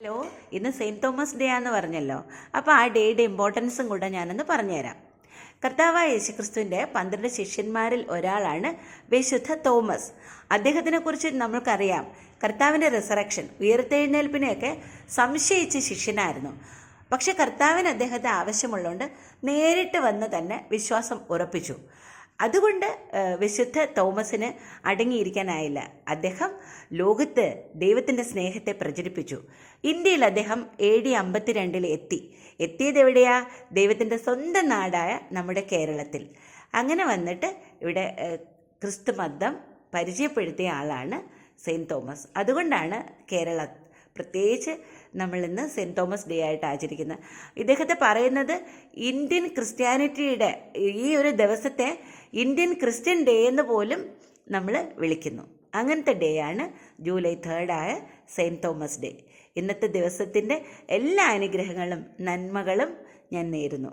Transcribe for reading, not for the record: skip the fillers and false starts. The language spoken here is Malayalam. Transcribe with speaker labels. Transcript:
Speaker 1: ഹലോ, ഇന്ന് സെയിൻറ്റ് തോമസ് ഡേ ആണെന്ന് പറഞ്ഞല്ലോ. അപ്പോൾ ആ ഡേയുടെ ഇമ്പോർട്ടൻസും കൂടെ ഞാനൊന്ന് പറഞ്ഞുതരാം. കർത്താവായ യേശുക്രിസ്തുവിൻ്റെ 12 ശിഷ്യന്മാരിൽ ഒരാളാണ് വിശുദ്ധ തോമസ്. അദ്ദേഹത്തിനെക്കുറിച്ച് നമ്മൾക്കറിയാം. കർത്താവിൻ്റെ റിസറക്ഷൻ, ഉയർത്തെഴുന്നേൽപ്പിനെയൊക്കെ സംശയിച്ച ശിഷ്യനായിരുന്നു. പക്ഷെ കർത്താവിന് അദ്ദേഹത്തെ ആവശ്യമുള്ളതുകൊണ്ട് നേരിട്ട് വന്ന് തന്നെ വിശ്വാസം ഉറപ്പിച്ചു. അതുകൊണ്ട് വിശുദ്ധ തോമസിന് അടങ്ങിയിരിക്കാനായില്ല. അദ്ദേഹം ലോകത്ത് ദൈവത്തിൻ്റെ സ്നേഹത്തെ പ്രചരിപ്പിച്ചു. ഇന്ത്യയിൽ അദ്ദേഹം AD 52 എത്തിയത് എവിടെയാ? ദൈവത്തിൻ്റെ സ്വന്തം നാടായ നമ്മുടെ കേരളത്തിൽ. അങ്ങനെ വന്നിട്ട് ഇവിടെ ക്രിസ്തു മതം പരിചയപ്പെടുത്തിയ ആളാണ് സെയിൻറ്റ് തോമസ്. അതുകൊണ്ടാണ് പ്രത്യേകിച്ച് നമ്മളിന്ന് സെയിൻറ്റ് തോമസ് ഡേ ആയിട്ട് ആചരിക്കുന്നത്. ഇദ്ദേഹത്തെ പറയുന്നത് ഇന്ത്യൻ ക്രിസ്ത്യാനിറ്റിയുടെ ഈ ഒരു ദിവസത്തെ ഇന്ത്യൻ ക്രിസ്ത്യൻ ഡേ എന്ന് പോലും നമ്മൾ വിളിക്കുന്നു. അങ്ങനത്തെ ഡേ ആണ് ജൂലൈ 3 സെയിൻറ്റ് തോമസ് ഡേ. ഇന്നത്തെ ദിവസത്തിൻ്റെ എല്ലാ അനുഗ്രഹങ്ങളും നന്മകളും ഞാൻ നേരുന്നു.